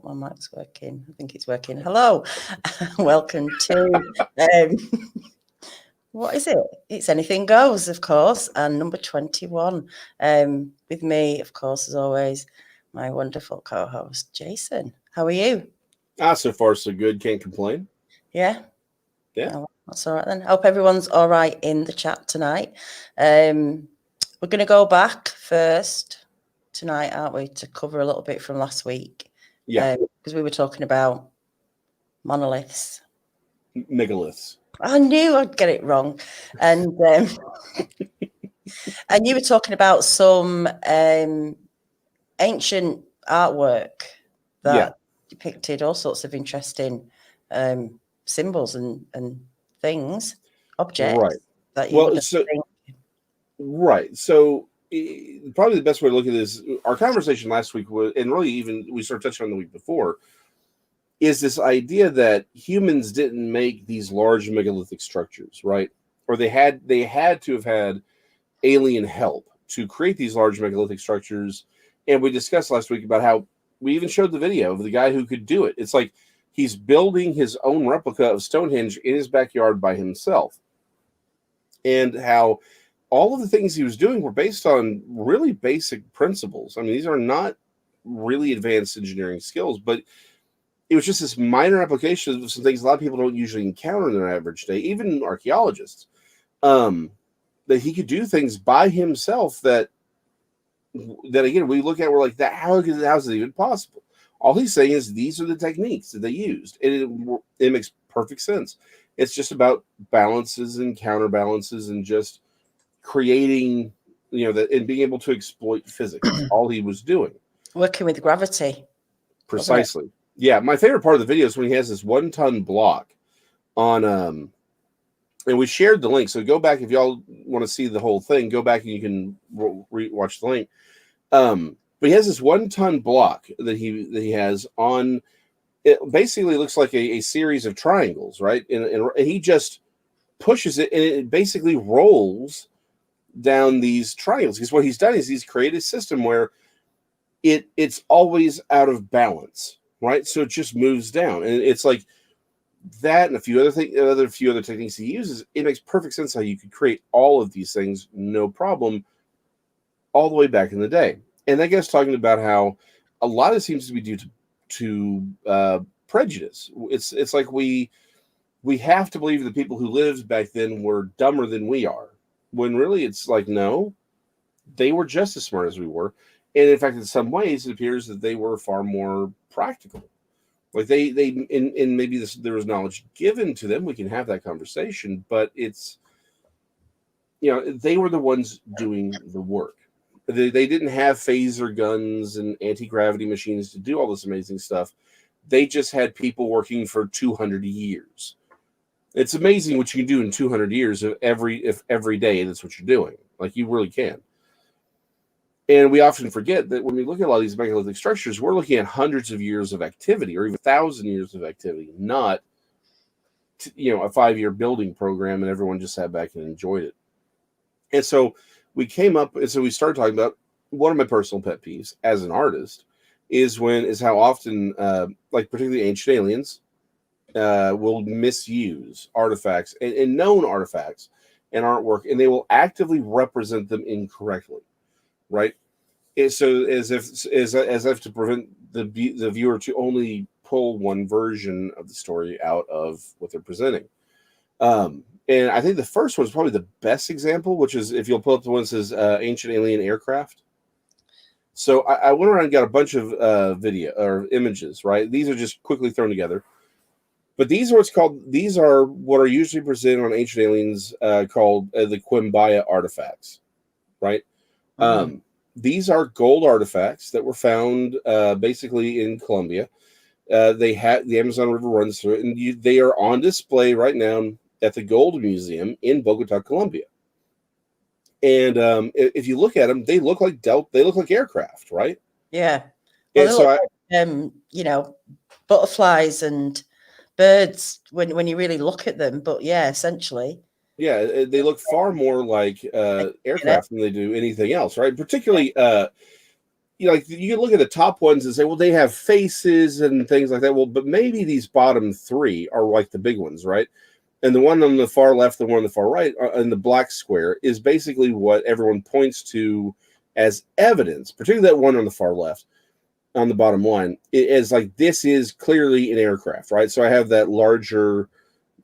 My mic's working. I think it's working. Hello. Welcome to what is it? It's Anything Goes, of course, and number 21. With me, of course, as always, my wonderful co-host, Jason. How are you? So far so good. Can't complain. Yeah? Yeah. Oh, that's all right then. Hope everyone's all right in the chat tonight. We're going to go back first tonight, aren't we, to cover a little bit from last week. Yeah. Because we were talking about monoliths. Megaliths. I knew I'd get it wrong. And and you were talking about some ancient artwork that depicted all sorts of interesting symbols and things, objects Right. that you Well, wouldn't think. right. So probably the best way to look at this, our conversation last week was, and really even we sort of touched on the week before, is this idea that humans didn't make these large megalithic structures, right? Or they had to have had alien help to create these large megalithic structures. And we discussed last week about how we even showed the video of the guy who could do it. It's like he's building his own replica of Stonehenge in his backyard by himself. And how all of the things he was doing were based on really basic principles. I mean, these are not really advanced engineering skills, but it was just this minor application of some things a lot of people don't usually encounter in their average day, even archaeologists. That he could do things by himself that again we look at, we're like, that how is it even possible? All he's saying is these are the techniques that they used, and it makes perfect sense. It's just about balances and counterbalances and just creating, that, and being able to exploit physics. All he was doing, Working with gravity. precisely. Yeah, my favorite part of the video is when he has this 1-ton block on and we shared the link, so go back if y'all want to see the whole thing. Go back and you can watch the link. But he has this 1-ton block that he has on. It basically looks like a series of triangles, right? And he just pushes it, and it basically rolls down these triangles. Because what he's done is he's created a system where it's always out of balance, right? So it just moves down, and it's like that, and a few other techniques he uses. It makes perfect sense how you could create all of these things no problem, all the way back in the day. And that guy's talking about how a lot of it seems to be due to prejudice. It's like we have to believe the people who lived back then were dumber than we are, when really it's like, no, they were just as smart as we were. And in fact, in some ways, it appears that they were far more practical. Like they and maybe there was knowledge given to them. We can have that conversation, but it's, they were the ones doing the work. They didn't have phaser guns and anti-gravity machines to do all this amazing stuff. They just had people working for 200 years. It's amazing what you can do in 200 years if every day that's what you're doing. Like, you really can. And we often forget that when we look at a lot of these megalithic structures, we're looking at hundreds of years of activity, or even 1,000 years of activity, not a 5-year building program and everyone just sat back and enjoyed it. And so we started talking about one of my personal pet peeves as an artist is how often, like particularly ancient aliens, will misuse artifacts and known artifacts and artwork, and they will actively represent them incorrectly. Right, so as if to prevent the viewer to only pull one version of the story out of what they're presenting. And I think the first one is probably the best example, which is if you'll pull up the one that says ancient alien aircraft. So I went around and got a bunch of video or images. Right, these are just quickly thrown together. But these are what are usually presented on ancient aliens, called the Quimbaya artifacts. Right. Mm-hmm. These are gold artifacts that were found basically in Colombia. The Amazon River runs through it, and they are on display right now at the Gold Museum in Bogota, Colombia. And if you look at them, they look like aircraft, right? Yeah. Well, they look like, butterflies and birds when you really look at them. But yeah, essentially. Yeah, they look far more like aircraft than they do anything else, right? Particularly, you know, like you look at the top ones and say, well, they have faces and things like that. Well, but maybe these bottom three are like the big ones, right? And the one on the far left, the one on the far right, and the black square is basically what everyone points to as evidence, particularly that one on the far left, on the bottom line, is like, this is clearly an aircraft, right? So I have that larger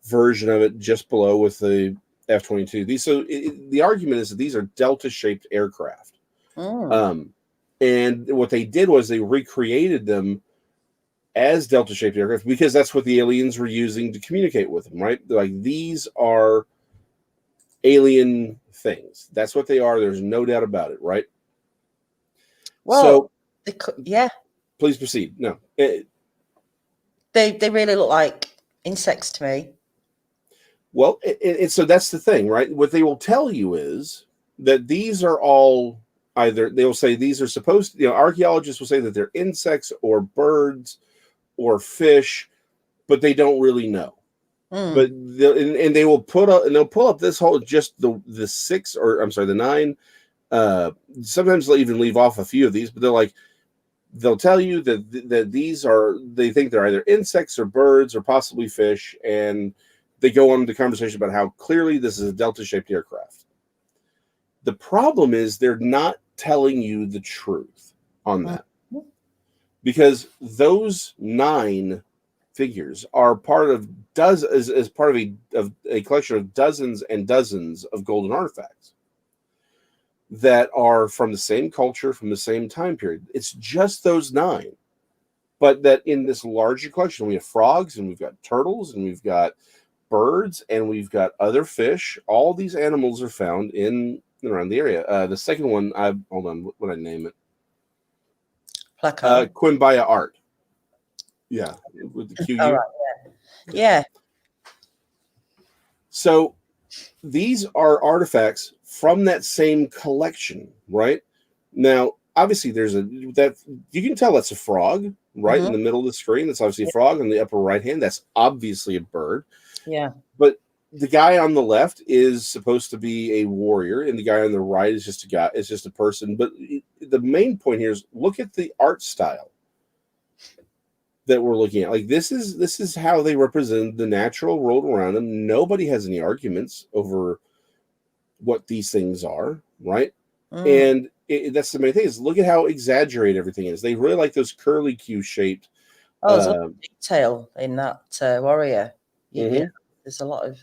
version of it just below with the F-22. The argument is that these are delta-shaped aircraft. And what they did was they recreated them as delta-shaped aircraft because that's what the aliens were using to communicate with them, right? They're like, these are alien things. That's what they are. There's no doubt about it, right? Well, so, yeah. Please proceed. No. They really look like insects to me. Well, so that's the thing, right? What they will tell you is that these are all either, they will say these are supposed to, you know, archaeologists will say that they're insects or birds or fish, but they don't really know. But they will pull up this whole, just the six, or I'm sorry, the nine. Sometimes they'll even leave off a few of these, but they'll tell you that these are, they think they're either insects or birds or possibly fish, and they go on to conversation about how clearly this is a delta-shaped aircraft. The problem is they're not telling you the truth on that, because those 9 figures are part of as part of a collection of dozens and dozens of golden artifacts that are from the same culture, from the same time period. It's just those 9, but that in this larger collection, we have frogs and we've got turtles and we've got birds and we've got other fish. All these animals are found in and around the area. The second one, hold on, what would I name it? Quimbaya Art. Yeah, with the QU. All right, yeah. So these are artifacts from that same collection, right? Now, obviously, there's that you can tell that's a frog, right, in the middle of the screen. That's obviously a frog. On the upper right hand, that's obviously a bird. Yeah. But the guy on the left is supposed to be a warrior, and the guy on the right is just a guy. It's just a person. But the main point here is look at the art style that we're looking at. Like, this is how they represent the natural world around them. Nobody has any arguments over what these things are, right? And that's the main thing, is look at how exaggerated everything is. They really like those curly Q shaped. There's a lot of detail in that warrior. Mm-hmm. There's a lot of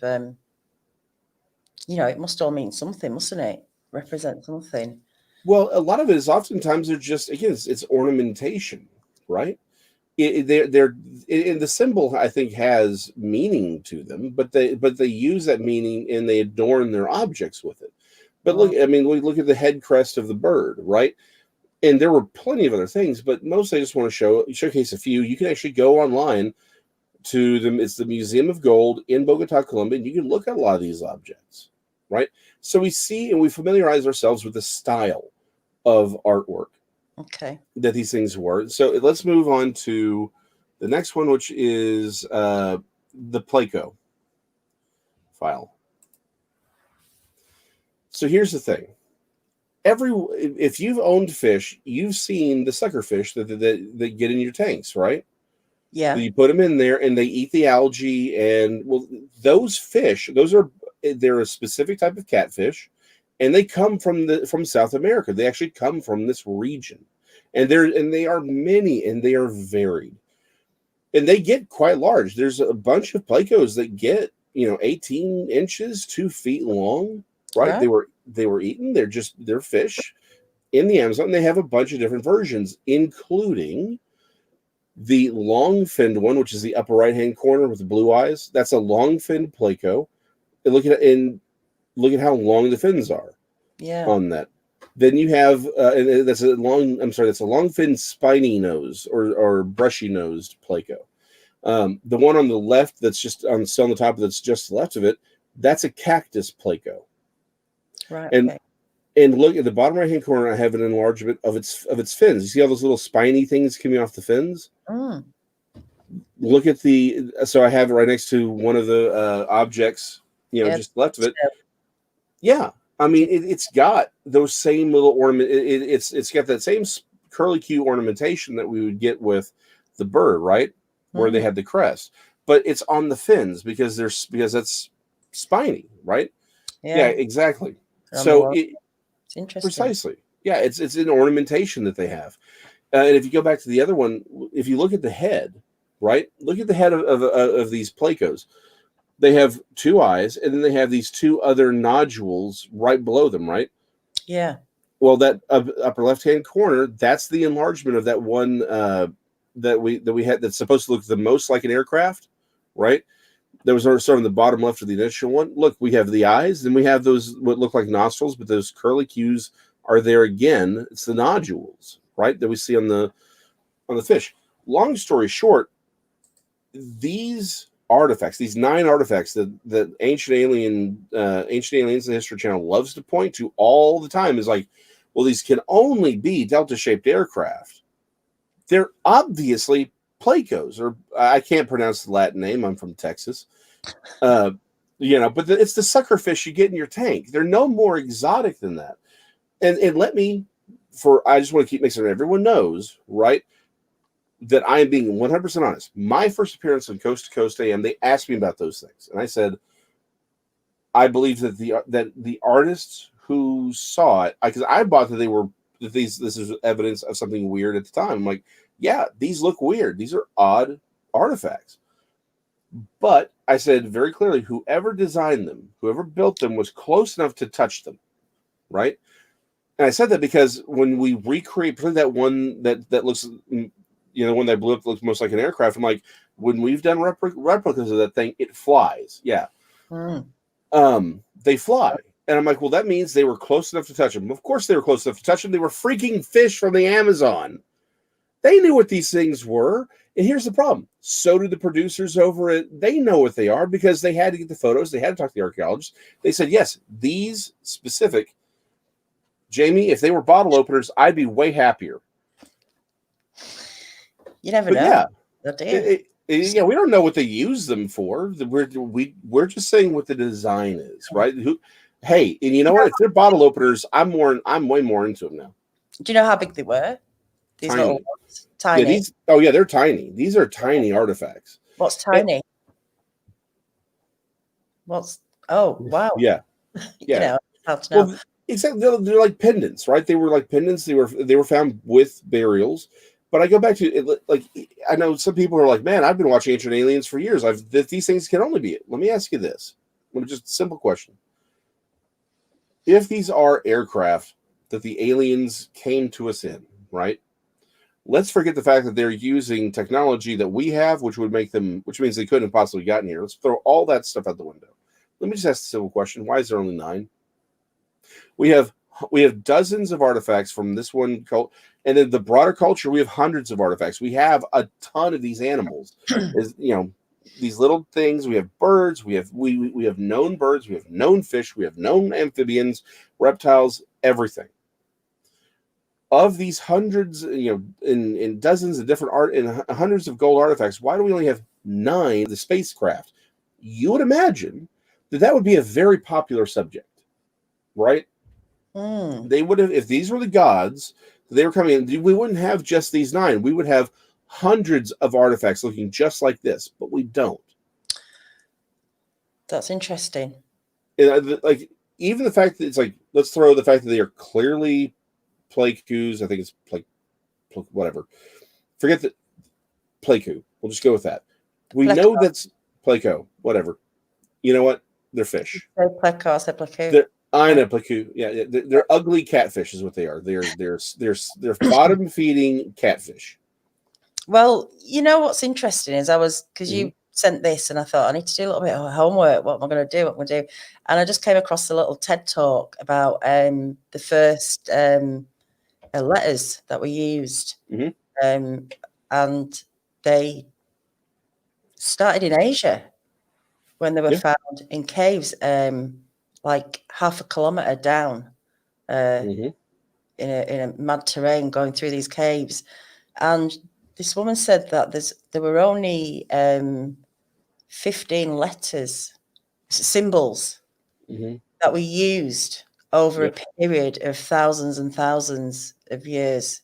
it must all mean something, mustn't it? Represent something. Well, a lot of it is oftentimes they're just, again, it's ornamentation, right? They're in the symbol, I think, has meaning to them, but they use that meaning and they adorn their objects with it. But look at the head crest of the bird, right? And there were plenty of other things, but mostly I just want to showcase a few. You can actually go online to them. It's the Museum of Gold in Bogota, Colombia, and you can look at a lot of these objects, right? So we see and we familiarize ourselves with the style of artwork. Okay. That these things were. So let's move on to the next one, which is the Placo file. So here's the thing. If you've owned fish, you've seen the sucker fish that get in your tanks, right? Yeah. So you put them in there and they eat the algae, and well, those fish, they're a specific type of catfish. And they come from South America. They actually come from this region, and they are many, and they are varied, and they get quite large. There's a bunch of Placos that get 18 inches, 2 feet long. Right? Yeah. They were eaten. They're fish in the Amazon. They have a bunch of different versions, including the long-finned one, which is the upper right-hand corner with the blue eyes. That's a long-finned Placo. And look at how long the fins are. Yeah. On that. Then you have that's a long-finned spiny nose or brushy-nosed Placo. The one on the left that's just on the top that's just left of it, that's a cactus Placo. Right. And look at the bottom right-hand corner, I have an enlargement of its fins. You see all those little spiny things coming off the fins? Look at so I have it right next to one of the objects, just left of it. Yeah. I mean, it's got those same little ornament. It's got that same curlicue ornamentation that we would get with the bird, right? Where they had the crest, but it's on the fins because that's spiny, right? Yeah, exactly. So it's interesting. Precisely. Yeah, it's an ornamentation that they have. And if you go back to the other one, if you look at the head, right? Look at the head of these plecos. They have two eyes, and then they have these two other nodules right below them, right? Yeah. Well, that upper left-hand corner, that's the enlargement of that one that we had that's supposed to look the most like an aircraft, right? There was sort of on the bottom left of the initial one. Look, we have the eyes, then we have those what look like nostrils, but those curlicues are there again. It's the nodules, right, that we see on the fish. Long story short, these artifacts, these 9 artifacts that Ancient Aliens in the History Channel loves to point to all the time is like, well, these can only be delta-shaped aircraft. They're obviously plecos, or I can't pronounce the Latin name. I'm from Texas. But it's the sucker fish you get in your tank. They're no more exotic than that. And I just want to keep making sure everyone knows, right, that I am being 100% honest. My first appearance on Coast to Coast AM, they asked me about those things, and I said, I believe that the artists who saw it, because I bought that this is evidence of something weird at the time. I'm like, yeah, these look weird. These are odd artifacts. But I said very clearly, whoever designed them, whoever built them, was close enough to touch them, right? And I said that because when we recreate, particularly that one that looks, one that blew up looks most like an aircraft, I'm like, when we've done replicas of that thing, it flies. Yeah. They fly. And I'm like, well, that means they were close enough to touch them. Of course they were close enough to touch them. They were freaking fish from the Amazon. They knew what these things were. And here's the problem. So do the producers over it. They know what they are because they had to get the photos. They had to talk to the archaeologists. They said, yes, these specific, Jamie, if they were bottle openers, I'd be way happier. You never know. Yeah, we don't know what they use them for. We're just saying what the design is, right? Hey, and you know what? If they're bottle openers, I'm way more into them now. Do you know how big they were? These tiny. Little ones. Tiny. Yeah, they're tiny. These are tiny artifacts. What's tiny? Oh, wow. Yeah. Yeah. Hard to know. Well, exactly. They're like pendants, right? They were like pendants. They were found with burials. But I go back to it, like, I know some people are like, man, I've been watching Ancient Aliens for years. These things can only be it. Let me ask you this. Just a simple question. If these are aircraft that the aliens came to us in, right? Let's forget the fact that they're using technology that we have, which means they couldn't have possibly gotten here. Let's throw all that stuff out the window. Let me just ask a simple question. Why is there only 9? We have dozens of artifacts from this one cult, and in the broader culture, we have hundreds of artifacts. We have a ton of these animals. These little things. We have birds. We have known birds. We have known fish. We have known amphibians, reptiles, everything. Of these hundreds, in dozens of different art and hundreds of gold artifacts, why do we only have 9 of the spacecraft? You would imagine that would be a very popular subject, right? They would have, if these were the gods, they were coming in, we wouldn't have just these 9. We would have hundreds of artifacts looking just like this, but we don't. That's interesting. And like, even the fact that it's like, let's throw the fact that they are clearly plecos. I think it's whatever. Forget the pleco. We'll just go with that. We know that's pleco. Whatever. You know what? They're fish. Pleco. I said pleco. I know pleco. Yeah, they're ugly catfish, is what they are. They're bottom feeding catfish. Well, you know what's interesting is because you sent this, and I thought I need to do a little bit of homework. What am I going to do? And I just came across a little TED talk about the first letters that were used, and they started in Asia when they were found in caves, like half a kilometer down, in a mad terrain, going through these caves. And this woman said that there were only 15 letters, symbols that were used over a period of thousands and thousands of years.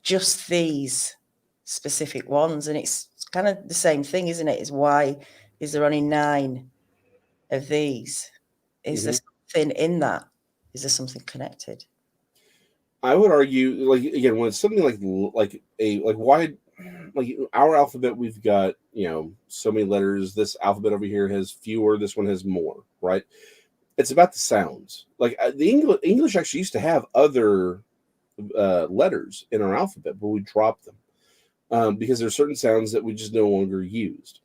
just these specific ones, and it's kind of the same thing, isn't it? Is why is there only 9 of these? Is there something in that? Is there something connected? I would argue, like, again, when it's something like why, like our alphabet, we've got, you know, so many letters. This alphabet over here has fewer. This one has more, right? It's about the sounds. Like the English actually used to have other letters in our alphabet, but we dropped them because there are certain sounds that we just no longer used.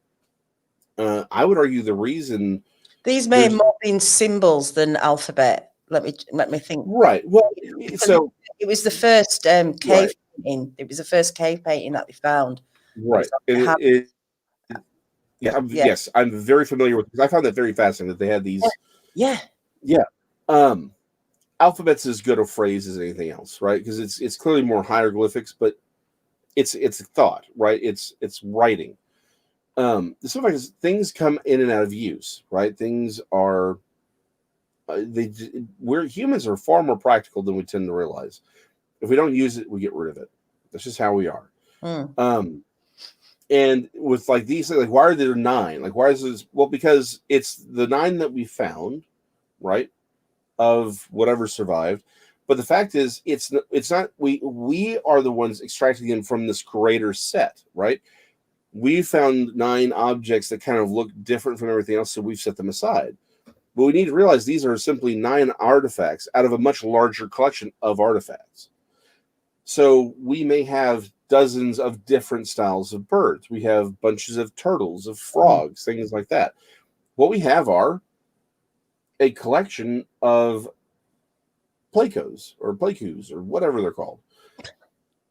I would argue the reason these may have more been symbols than alphabet. Let me think. Right. Well, so it was the first cave painting. It was the first cave painting that they found. Right. Yes, I'm very familiar with, because I found that very fascinating that they had these. Yeah. Alphabet's as good a phrase as anything else, right? Because it's clearly more hieroglyphics, but it's thought, right? It's writing. The simple fact is things come in and out of use, right? Things are we're humans are far more practical than we tend to realize. If we don't use it, we get rid of it. That's just how we are. And with like these, like, why are there 9? Like, why is this? Well, because it's the 9 that we found, right, of whatever survived. But the fact is, it's not we are the ones extracting them from this greater set, right? We found 9 objects that kind of look different from everything else, so we've set them aside. But we need to realize these are simply 9 artifacts out of a much larger collection of artifacts. So we may have dozens of different styles of birds. We have bunches of turtles, of frogs, things like that. What we have are a collection of plecos or plecus or whatever they're called.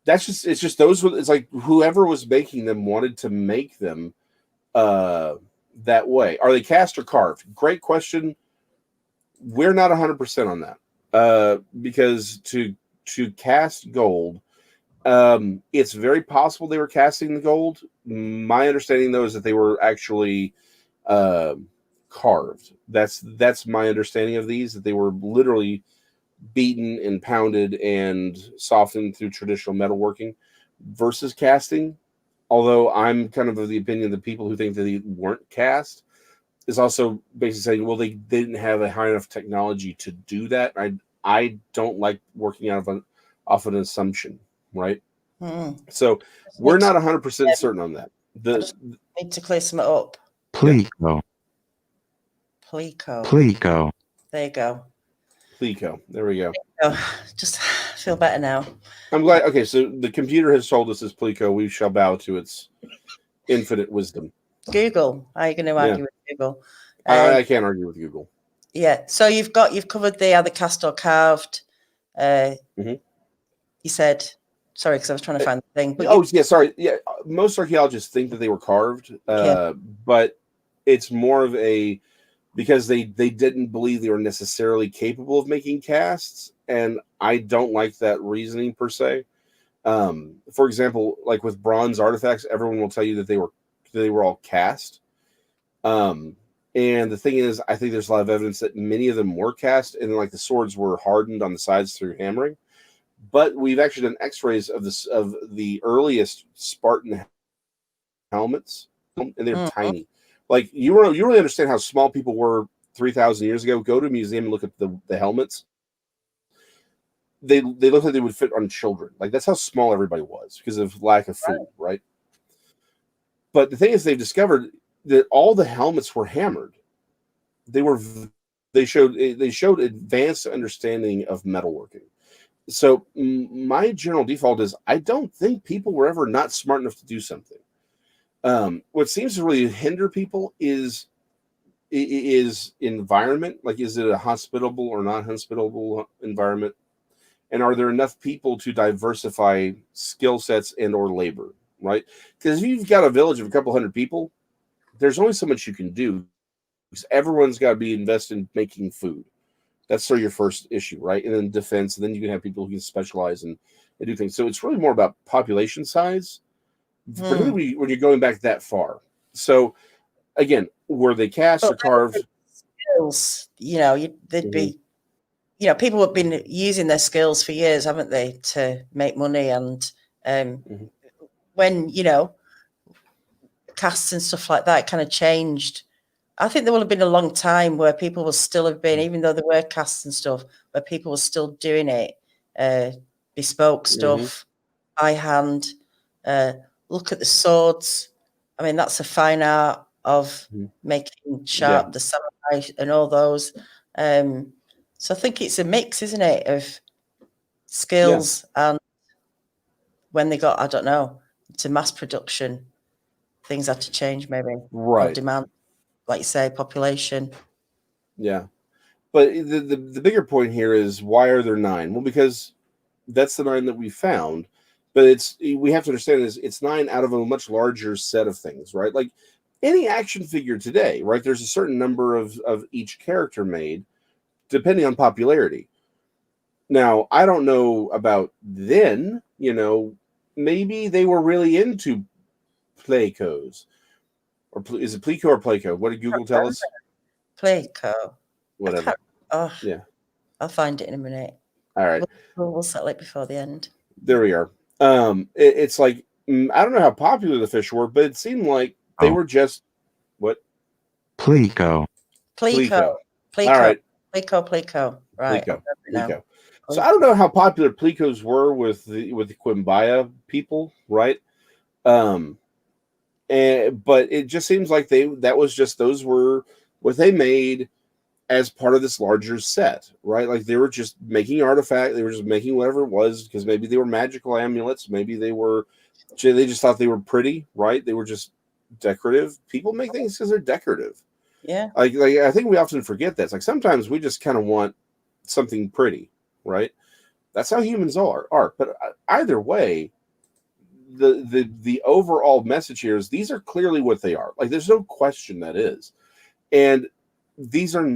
It's just those. It's like whoever was making them wanted to make them that way. Are they cast or carved? Great question. We're not 100% on that because to cast gold, it's very possible they were casting the gold. My understanding, though, is that they were actually carved. That's my understanding of these, that they were literally beaten and pounded and softened through traditional metalworking versus casting. Although I'm kind of the opinion that people who think that they weren't cast is also basically saying, well, they didn't have a high enough technology to do that. I don't like working off an assumption, right? So we're not 100% certain on that. Need to clear some up. Pleco. There you go. Pleco. There we go. Just feel better now. I'm glad. Okay, so the computer has told us it's Pleco. We shall bow to its infinite wisdom. Google. Are you going to argue with Google? I can't argue with Google. Yeah. So you've covered the either cast or carved. You said, sorry, because I was trying to find the thing. But sorry. Yeah, most archaeologists think that they were carved, but it's more of a because they didn't believe they were necessarily capable of making casts, and I don't like that reasoning per se. For example, like with bronze artifacts, everyone will tell you that they were all cast. And the thing is, I think there's a lot of evidence that many of them were cast, and like the swords were hardened on the sides through hammering. But we've actually done X-rays of the earliest Spartan helmets, and they're tiny. Like you really understand how small people were 3,000 years ago. Go to a museum and look at the helmets. They look like they would fit on children. Like that's how small everybody was because of lack of food, right? But the thing is, they've discovered that all the helmets were hammered. They showed advanced understanding of metalworking. So my general default is I don't think people were ever not smart enough to do something. What seems to really hinder people is environment. Like, is it a hospitable or non-hospitable environment? And are there enough people to diversify skill sets and or labor, right? Because if you've got a village of a couple hundred people, there's only so much you can do because everyone's got to be invested in making food. That's sort of your first issue, right? And then defense, and then you can have people who can specialize and do things. So it's really more about population size, particularly when you're going back that far. So again, were they cast or carved? Skills, they'd be, you know, people have been using their skills for years, haven't they, to make money. And when, you know, casts and stuff like that kind of changed, I think there will have been a long time where people will still have been, even though there were casts and stuff, where people were still doing it, bespoke stuff, by hand. Look at the swords. I mean, that's a fine art of making sharp, the samurai and all those. So I think it's a mix, isn't it, of skills and when they got, I don't know, to mass production, things had to change maybe. Right. Or demand, like you say, population. Yeah. But the bigger point here is, why are there 9? Well, because that's the 9 that we found. But we have to understand is it's 9 out of a much larger set of things, right? Like any action figure today, right? There's a certain number of each character made, depending on popularity. Now, I don't know about then, you know, maybe they were really into Plecos. Or is it Pleco or Pleco? What did Google tell us? Pleco. Whatever. Oh, yeah. I'll find it in a minute. All right. We'll settle it before the end. There we are. It's like, I don't know how popular the fish were, but it seemed like they were just what? Pleco. Pleco. All right. Pleco. Right. Pleco. So I don't know how popular Plecos were with the Quimbaya people, right? But it just seems like those were what they made as part of this larger set, right? Like they were just making artifact, they were just making whatever it was, because maybe they were magical amulets, maybe they just thought they were pretty, right? They were just decorative. People make things because they're decorative. Yeah. Like I think we often forget that. It's like sometimes we just kind of want something pretty, right? That's how humans are. But either way, the overall message here is these are clearly what they are. Like there's no question that is. And these are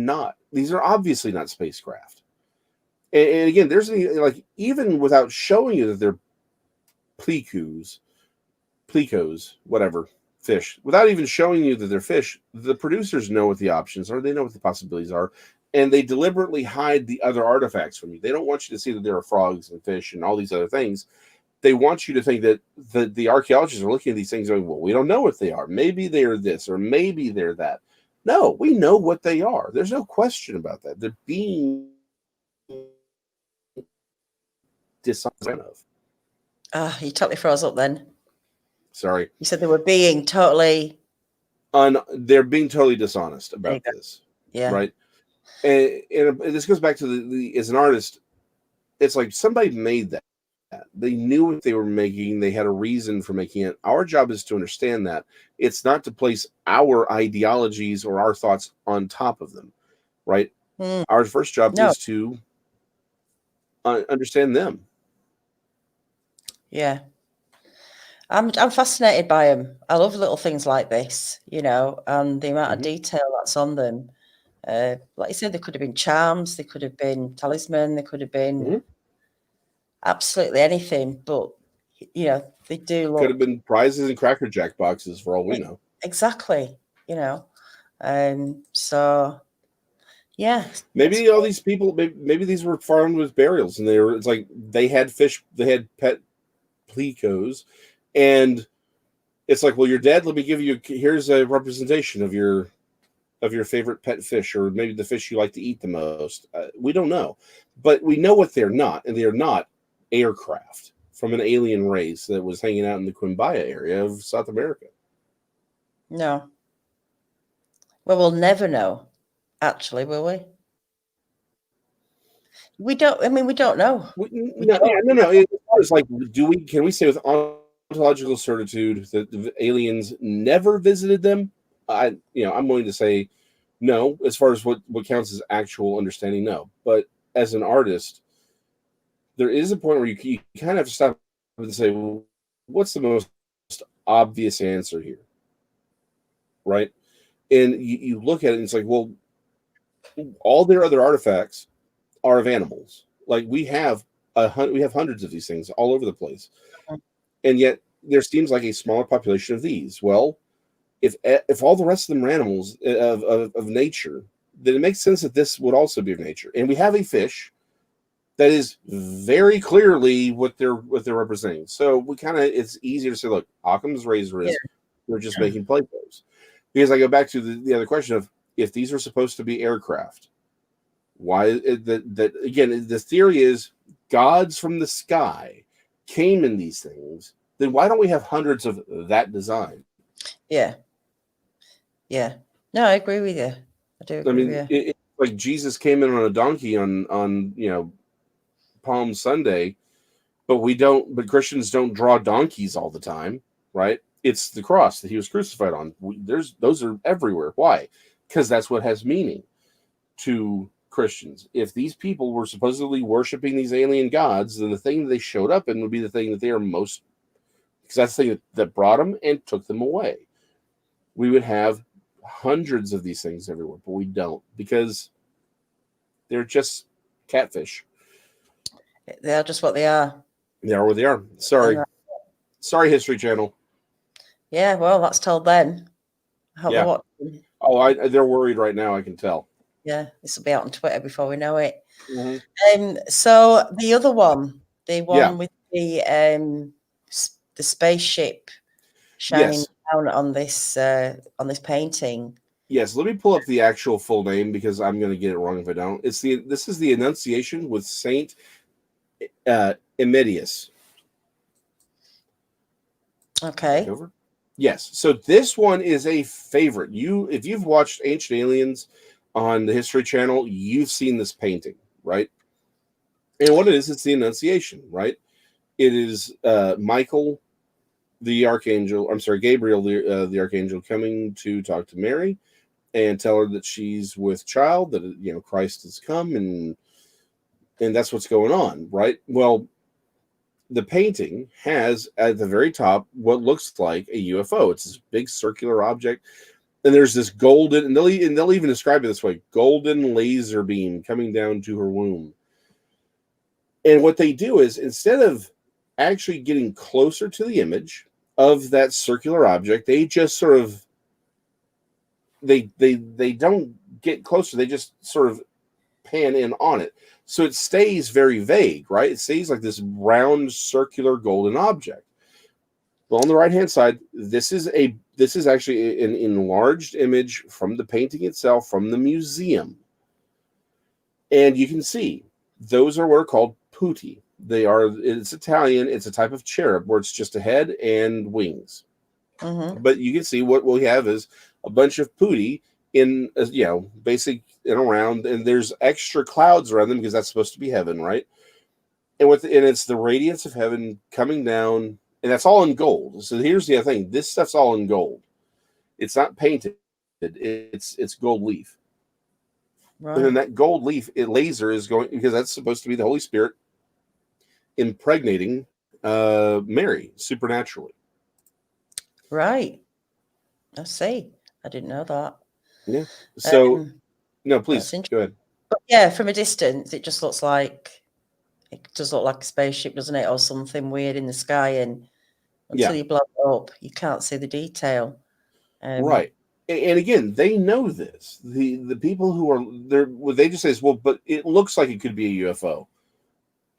obviously not spacecraft. And again, there's like, even without showing you that they're plecos, whatever, fish, without even showing you that they're fish, the producers know what the options are. They know what the possibilities are. And they deliberately hide the other artifacts from you. They don't want you to see that there are frogs and fish and all these other things. They want you to think that the archaeologists are looking at these things going, well, we don't know what they are. Maybe they're this or maybe they're that. No, we know what they are. There's no question about that. They're being dishonest of. You totally froze up then. Sorry. You said they were being totally... they're being totally dishonest about this. Yeah. Right? And this goes back to as an artist, it's like somebody made that. They knew what they were making. They had a reason for making it. Our job is to understand that. It's not to place our ideologies or our thoughts on top of them, right? Our first job is to understand them. Yeah. I'm fascinated by them. I love little things like this, you know, and the amount of detail that's on them. Like you said, there could have been charms, there could have been talisman, there could have been absolutely anything, but you know, they do look... Could have been prizes and Cracker Jack boxes for all we know. Exactly, you know. So yeah. Maybe all these people, maybe these were farmed with burials, and it's like they had fish, they had pet plecos, and it's like, well, you're dead. Let me give you, here's a representation of your favorite pet fish, or maybe the fish you like to eat the most. We don't know, but we know what they're not, and they are not aircraft from an alien race that was hanging out in the Quimbaya area of South America. No. Well, we'll never know, actually, will we? We don't know. No. It's like, can we say with ontological certitude that the aliens never visited them? I'm willing to say no, as far as what counts as actual understanding, no. But as an artist, there is a point where you kind of have to stop and say, well, what's the most obvious answer here? Right? And you look at it and it's like, well, all their other artifacts are of animals. Like we have hundreds of these things all over the place. And yet there seems like a smaller population of these. Well, if all the rest of them are animals of nature, then it makes sense that this would also be of nature. And we have a fish that is very clearly what they're representing. So we kind of, it's easier to say, look, Occam's razor is we're just making Playboys. Because I go back to the other question of, if these are supposed to be aircraft, why that again, the theory is gods from the sky came in these things, then why don't we have hundreds of that design? Yeah. No, I agree with you. I do agree with you. It's like Jesus came in on a donkey on Palm Sunday, but Christians don't draw donkeys all the time, right? It's the cross that he was crucified on. Those are everywhere. Why? Because that's what has meaning to Christians. If these people were supposedly worshiping these alien gods, then the thing that they showed up in would be the thing that they are most, because that's the thing that brought them and took them away. We would have hundreds of these things everywhere, but we don't, because they're just catfish. They are just what they are. They are what they are. Sorry, History Channel. Yeah, well, that's told them. I hope they're watching. Oh, they're worried right now, I can tell. Yeah, this will be out on Twitter before we know it. Mm-hmm. So the other one, the one with the spaceship shining down on this painting. Yes, let me pull up the actual full name, because I'm going to get it wrong if I don't. This is the Annunciation with Saint Emetius. Okay. Over? Yes. So this one is a favorite. If you've watched Ancient Aliens on the History Channel, you've seen this painting, right? And what it is, it's the Annunciation, right? It is Michael, the archangel. I'm sorry, Gabriel, the archangel, coming to talk to Mary and tell her that she's with child, that Christ has come, and that's what's going on, right? Well, the painting has at the very top what looks like a UFO. It's this big circular object, and there's this golden, and they'll even describe it this way: golden laser beam coming down to her womb. And what they do is, instead of actually getting closer to the image of that circular object, they just sort of they don't get closer. They just sort of pan in on it. So it stays very vague, right? It stays like this round, circular, golden object. Well, on the right-hand side, this is actually an enlarged image from the painting itself, from the museum. And you can see those are what are called putti. It's Italian. It's a type of cherub where it's just a head and wings. Mm-hmm. But you can see what we have is a bunch of putti in basic and around, and there's extra clouds around them because that's supposed to be heaven, right? And it's the radiance of heaven coming down, and that's all in gold. So here's the other thing: this stuff's all in gold. It's not painted; it's gold leaf. Right. And then that gold leaf, laser is going, because that's supposed to be the Holy Spirit impregnating Mary supernaturally. Right. I see. I didn't know that. Yeah. So, no, please go ahead. But yeah, from a distance, it just looks like a spaceship, doesn't it, or something weird in the sky. And until you blow it up, you can't see the detail. Right. And again, they know this. The people who are there, what they just say is, well, but it looks like it could be a UFO.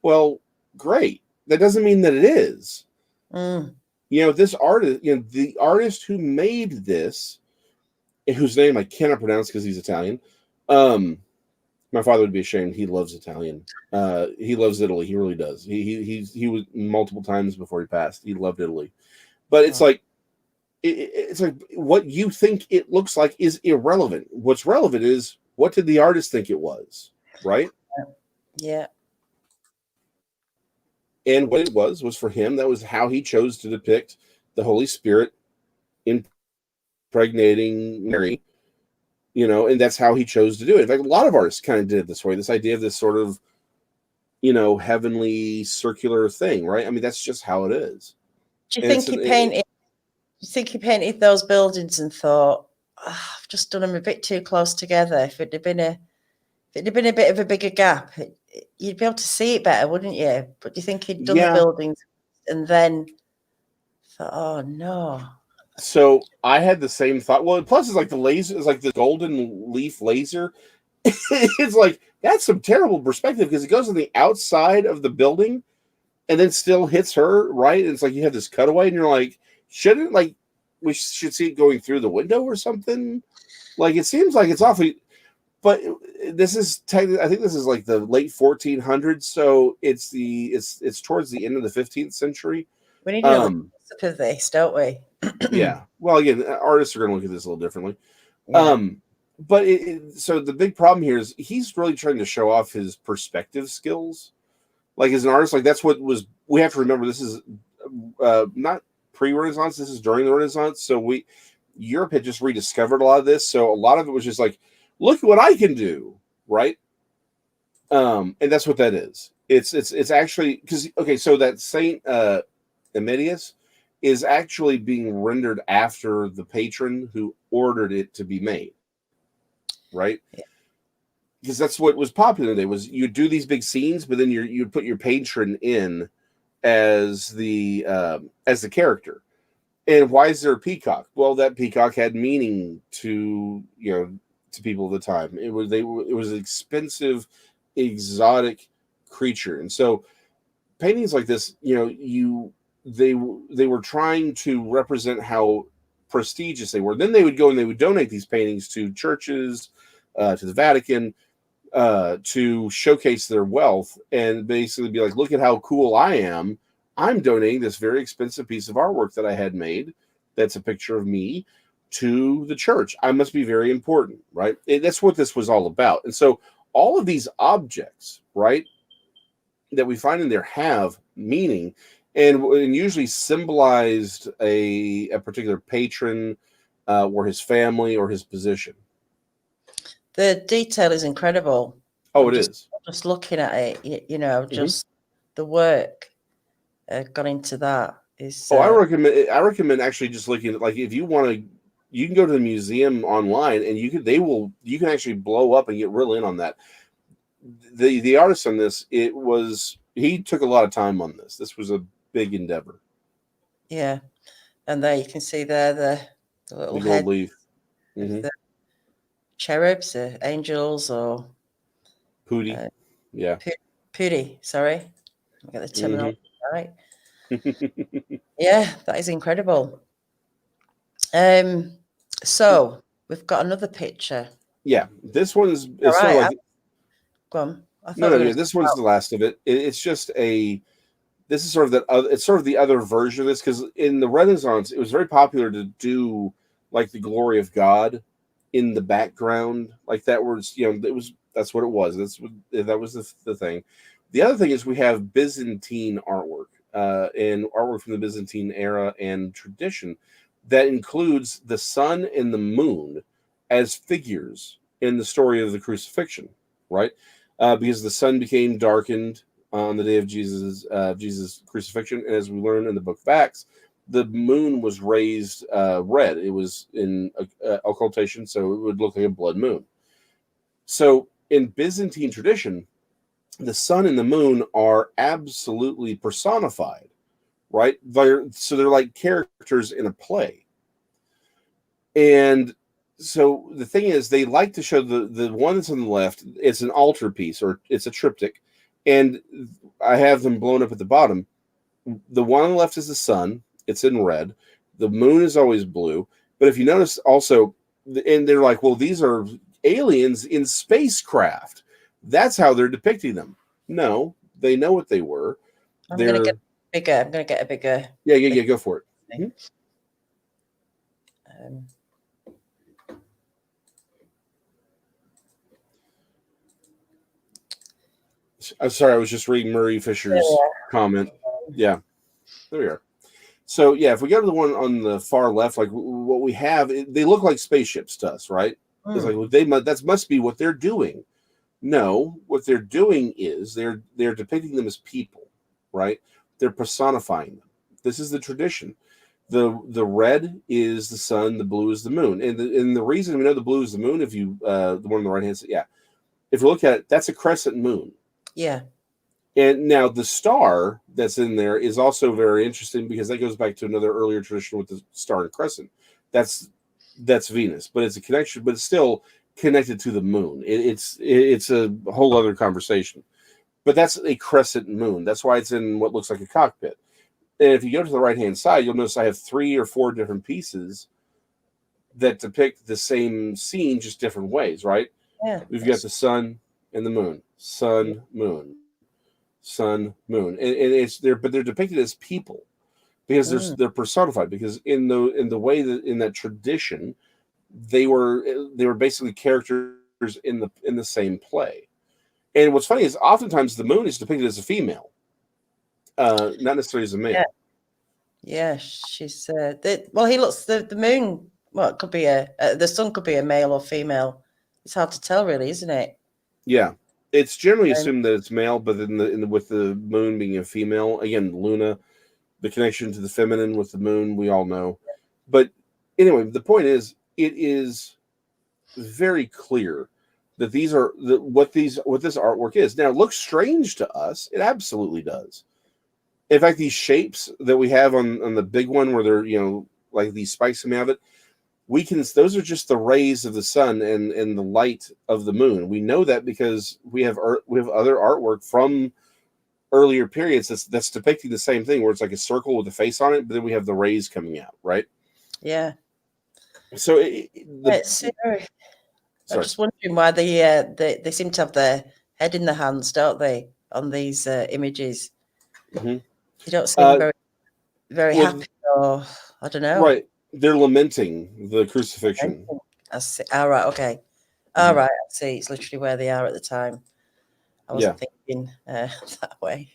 Well, great. That doesn't mean that it is. This artist, the artist who made this, whose name I cannot pronounce because he's Italian. My father would be ashamed. He loves Italian. He loves Italy. He really does. He was multiple times before he passed. He loved Italy, but it's like it's like what you think it looks like is irrelevant. What's relevant is, what did the artist think it was, right? Yeah. And what it was for him. That was how he chose to depict the Holy Spirit impregnating Mary. And that's how he chose to do it. In fact, a lot of artists kind of did it this way. This idea of this sort of, heavenly circular thing, right? I mean, that's just how it is. Do you think he painted those buildings and thought, I've just done them a bit too close together? If it had been a bit of a bigger gap, you'd be able to see it better, wouldn't you? But do you think he'd done the buildings and then thought, oh no? So I had the same thought. Well, plus it's like the laser, it's like the golden leaf laser. It's like that's some terrible perspective because it goes on the outside of the building and then still hits her, right? And it's like you have this cutaway and you're like, shouldn't, like, we should see it going through the window or something? Like, it seems like it's awfully, but this is technically, I think this is like the late 1400s, so it's towards the end of the 15th century. We need to look at this, don't we? Yeah. Well, again, artists are going to look at this a little differently. Yeah. But so the big problem here is he's really trying to show off his perspective skills. Like, as an artist, like, that's what was, we have to remember, this is not pre-Renaissance, this is during the Renaissance. So Europe had just rediscovered a lot of this. So a lot of it was just like, look what I can do, right? And that's what that is. It's actually, because, okay, so that Saint Emetius is actually being rendered after the patron who ordered it to be made, right? Yeah. Because that's what was popular today, was you do these big scenes, but then you'd put your patron in as the character. And why is there a peacock? Well, that peacock had meaning to people at the time. It was an expensive, exotic creature, and so paintings like this, they were trying to represent how prestigious they were. Then they would go and they would donate these paintings to churches, to the Vatican, to showcase their wealth and basically be like, look at how cool I am. I'm donating this very expensive piece of artwork that I had made that's a picture of me to the church. I must be very important, right? That's what this was all about. And so all of these objects, right, that we find in there have meaning and usually symbolized a particular patron or his family or his position. The detail is incredible. Oh, it is. Just looking at it, just the work got into that. I recommend actually just looking at, like, if you want to, you can go to the museum online and you can actually blow up and get real in on that. The artist on this, he took a lot of time on this. This was a big endeavor. Yeah, and there you can see there the little gold leaf. The cherubs, angels, or Pooty. Yeah. Pooty, sorry. I get the terminology right. Yeah, that is incredible. So we've got another picture. Yeah, this one's right. Sort of like, go on. No, this one's the last of it. It's just this is sort of it's sort of the other version of this, because in the Renaissance it was very popular to do like the glory of God in the background, like that was, that's what it was. That was the thing. The other thing is we have Byzantine artwork and artwork from the Byzantine era and tradition that includes the sun and the moon as figures in the story of the crucifixion, right? Because the sun became darkened on the day of Jesus' crucifixion, and as we learn in the book of Acts, the moon was raised red. It was in occultation, so it would look like a blood moon. So in Byzantine tradition, the sun and the moon are absolutely personified, right? So they're like characters in a play. And so the thing is, they like to show the one that's on the left, it's an altarpiece, or it's a triptych, and I have them blown up at the bottom. The one on the left is the sun. It's in red. The moon is always blue. But if you notice also, and they're like, well, these are aliens in spacecraft. That's how they're depicting them. No, they know what they were. I'm going to get bigger. I'm going to get a bigger. Yeah. Go for it. Mm-hmm. I'm sorry, I was just reading Murray Fisher's comment. Yeah, there we are. So yeah, if we go to the one on the far left, like what we have, they look like spaceships to us, right? It's like, well, that must be what they're doing. No, what they're doing is they're depicting them as people, right? They're personifying them. This is the tradition. The red is the sun, the blue is the moon, and the reason we know the blue is the moon, if you the one on the right hand side, if you look at it, that's a crescent moon. Yeah. And now the star that's in there is also very interesting, because that goes back to another earlier tradition with the star and crescent. That's Venus, but it's a connection. But still, connected to the moon. It's a whole other conversation. But that's a crescent moon. That's why it's in what looks like a cockpit. And if you go to the right-hand side, you'll notice I have 3 or 4 different pieces that depict the same scene, just different ways, right? Yeah. We've got the sun and the moon. Sun, moon. Sun, moon. And but they're depicted as people because they're personified, because in the way that in that tradition, they were basically characters in the same play. And what's funny is oftentimes the moon is depicted as a female, not necessarily as a male. Yeah, she's he looks the moon. Well, it could be the sun could be a male or female. It's hard to tell, really, isn't it? Yeah, it's generally assumed that it's male, but with the moon being a female, again, Luna, the connection to the feminine with the moon, we all know. But anyway, the point is, it is very clear that these are what this artwork is. Now, it looks strange to us. It absolutely does. In fact, these shapes that we have on the big one, where they're like these spikes coming out of it, those are just the rays of the sun and the light of the moon. We know that because we have other artwork from earlier periods that's depicting the same thing, where it's like a circle with a face on it, but then we have the rays coming out, right? Yeah. So I'm just wondering why they seem to have their head in their hands, don't they, on these images? Mm-hmm. They don't seem very happy, or I don't know. Right. They're lamenting the crucifixion. I see. All right. Okay. All right. I see. It's literally where they are at the time. I wasn't thinking that way.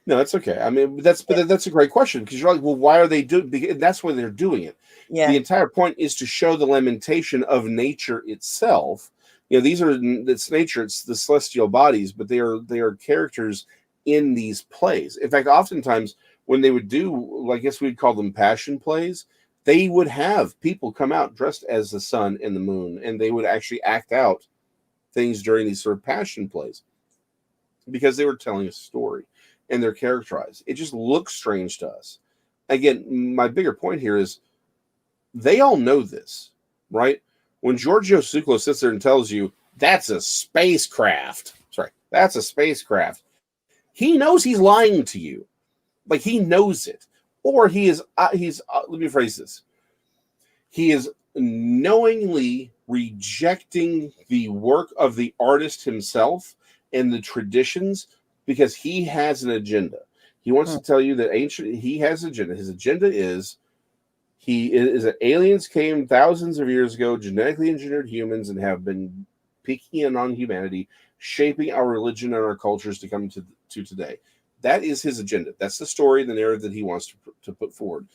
No, that's okay. I mean, that's a great question, because you're like, well, why are they doing? That's why they're doing it. Yeah. The entire point is to show the lamentation of nature itself. It's nature. It's the celestial bodies, but they are characters in these plays. In fact, oftentimes when they would do, I guess we'd call them passion plays, they would have people come out dressed as the sun and the moon, and they would actually act out things during these sort of passion plays because they were telling a story and they're characterized. It just looks strange to us. Again, my bigger point here is they all know this, right? When Giorgio Tsoukalos sits there and tells you that's a spacecraft, that's a spacecraft, he knows he's lying to you. Like, he knows it. Or let me phrase this. He is knowingly rejecting the work of the artist himself and the traditions because he has an agenda. He wants to tell you that he has an agenda. His agenda is that aliens came thousands of years ago, genetically engineered humans, and have been peeking in on humanity, shaping our religion and our cultures to come to today. That is his agenda. That's the story, the narrative that he wants to put forward.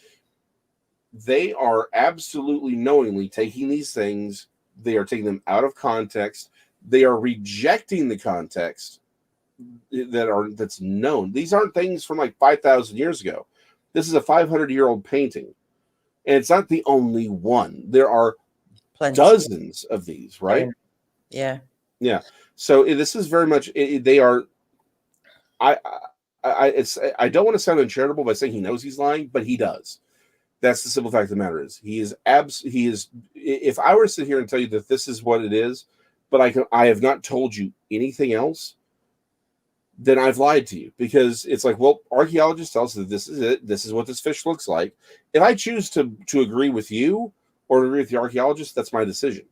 They are absolutely knowingly taking these things. They are taking them out of context. They are rejecting the context that's known. These aren't things from like 5,000 years ago. This is a 500-year-old painting. And it's not the only one. There are dozens of these, right? Yeah. Yeah. So this is very much, they are, I don't want to sound uncharitable by saying he knows he's lying, but he does. That's the simple fact of the matter is he is, if I were to sit here and tell you that this is what it is, but I have not told you anything else, then I've lied to you, because it's like, well, archaeologists tell us that this is it. This is what this fish looks like. If I choose to agree with you or agree with the archaeologist, that's my decision.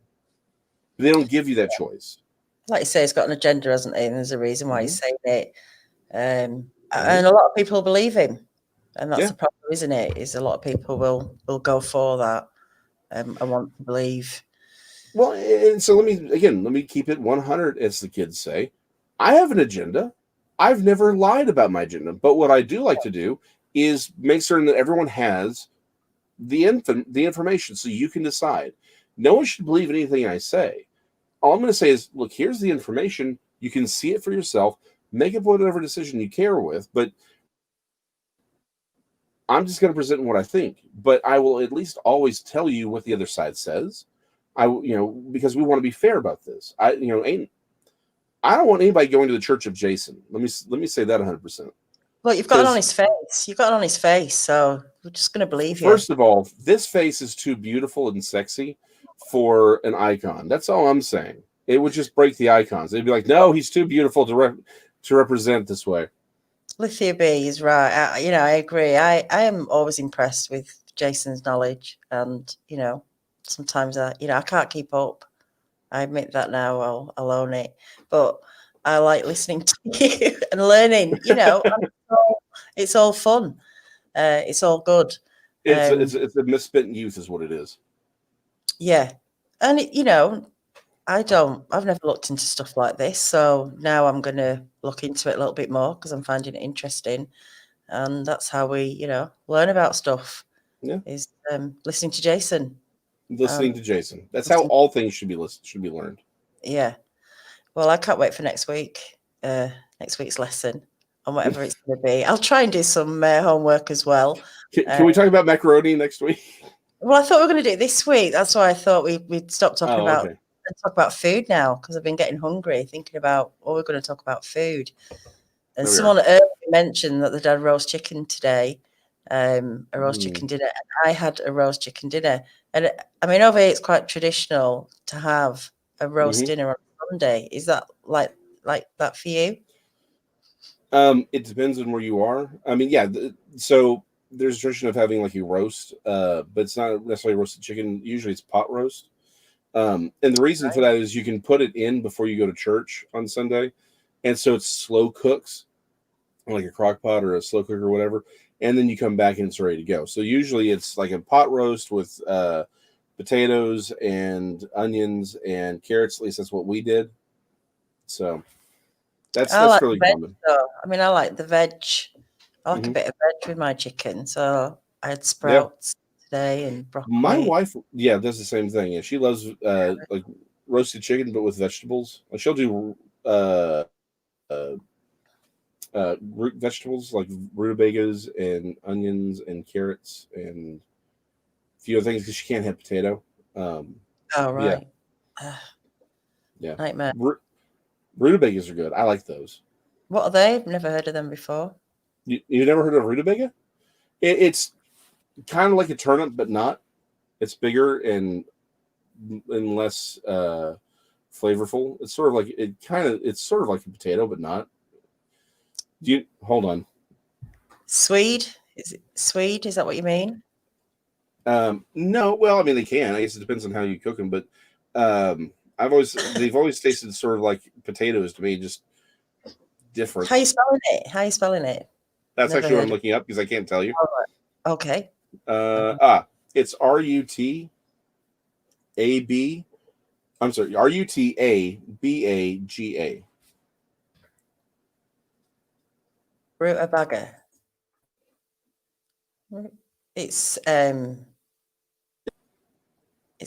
But they don't give you that choice. Like you say, he's got an agenda, hasn't he? And there's a reason why he's saying it. And a lot of people believe him. And that's the problem, isn't it? Is a lot of people will go for that and want to believe. Well, and so let me keep it 100, as the kids say. I have an agenda. I've never lied about my agenda. But what I do like to do is make certain that everyone has the information so you can decide. No one should believe anything I say. All I'm going to say is, look, here's the information. You can see it for yourself. Make up whatever decision you care with. But I'm just going to present what I think. But I will at least always tell you what the other side says. Because we want to be fair about this. I don't want anybody going to the church of Jason. Let me say that 100%. Well, you've got it on his face. You've got it on his face, so we're just going to believe you. First of all, this face is too beautiful and sexy for an icon. That's all I'm saying. It would just break the icons. They'd be like, no, he's too beautiful to represent this way. Lithia B is right. I agree. I am always impressed with Jason's knowledge, and sometimes I can't keep up. I admit that now. I'll own it. But I like listening to you and learning. It's all fun. It's all good. It's a misspent youth, is what it is. Yeah, and I've never looked into stuff like this, so now I'm going to look into it a little bit more because I'm finding it interesting, and that's how we, learn about stuff. Yeah, is listening to Jason. Listening to Jason. That's how all things should be learned. Yeah. Well, I can't wait for next week. Next week's lesson, and whatever it's going to be. I'll try and do some homework as well. Can we talk about macaroni next week? Well, I thought we were going to do it this week. That's why I thought we'd stop talking about. Okay. And talk about food now because I've been getting hungry thinking about we're going to talk about food. And someone earlier mentioned that they'd had roast chicken today, a roast chicken dinner, and I had a roast chicken dinner. And I mean, over here it's quite traditional to have a roast dinner on Sunday. Is that like that for you? It depends on where you are. I mean, yeah. So there's a tradition of having like a roast, but it's not necessarily roasted chicken. Usually it's pot roast. And the reason for that is you can put it in before you go to church on Sunday. And so it's slow cooks, like a crock pot or a slow cooker or whatever. And then you come back and it's ready to go. So usually it's like a pot roast with potatoes and onions and carrots. At least that's what we did. So that's really common. I mean, I like the veg. I like a bit of veg with my chicken. So I had sprouts. And broccoli. My wife, does the same thing. Yeah, she loves like roasted chicken, but with vegetables. Like she'll do root vegetables like rutabagas and onions and carrots and a few other things because she can't have potato. Right. Yeah. Nightmare. Rutabagas are good. I like those. What are they? I've never heard of them before. You never heard of rutabaga? It's kind of like a turnip, but not. It's bigger and less flavorful. It's sort of like it's sort of like a potato, but not. Hold on? Swede? Is it Swede? Is that what you mean? No. Well, I mean they can. I guess it depends on how you cook them, but they've always tasted sort of like potatoes to me, just different. How are you spelling it? That's never actually what I'm looking up because I can't tell you. Oh, okay. It's RUTAB. I'm sorry, RUTABAGA. Rutabaga. It's a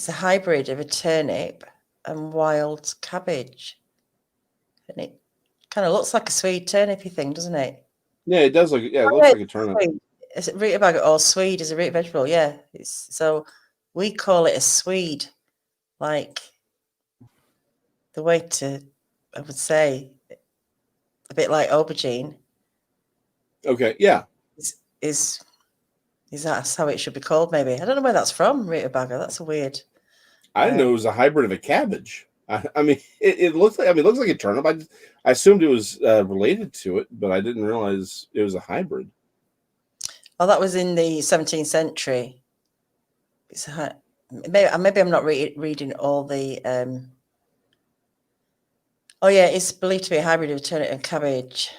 hybrid of a turnip and wild cabbage, and it kind of looks like a Swede turnipy thing, doesn't it? Yeah, it does. It looks like a turnip. Is it rutabaga or Swede is a root vegetable? Yeah, so we call it a Swede, like the way to, I would say, a bit like aubergine. Okay, yeah. Is that how it should be called? Maybe I don't know where that's from. Rutabaga. That's a weird. I didn't know it was a hybrid of a cabbage. I mean, it looks like. I mean, it looks like a turnip. I assumed it was related to it, but I didn't realize it was a hybrid. Oh, that was in the 17th century. Maybe I'm not reading all the. Oh yeah, it's believed to be a hybrid of turnip and cabbage.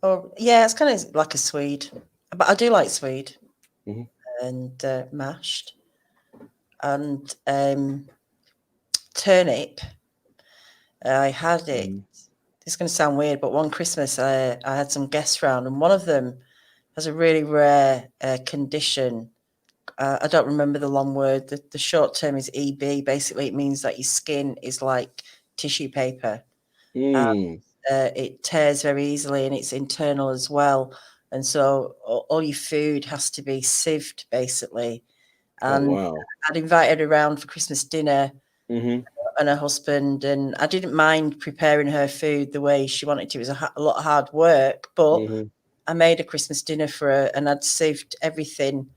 Oh yeah, it's kind of like a Swede, but I do like Swede and mashed and turnip. I had it. It's going to sound weird, but one Christmas I had some guests round, and one of them has a really rare condition. I don't remember the long word. The short term is EB. Basically, it means that your skin is like tissue paper. And, it tears very easily, and it's internal as well. And so all your food has to be sieved, basically. And I'd invited her around for Christmas dinner. And her husband, and I didn't mind preparing her food the way she wanted to. It was a lot of hard work, but I made a Christmas dinner for her, and I'd saved everything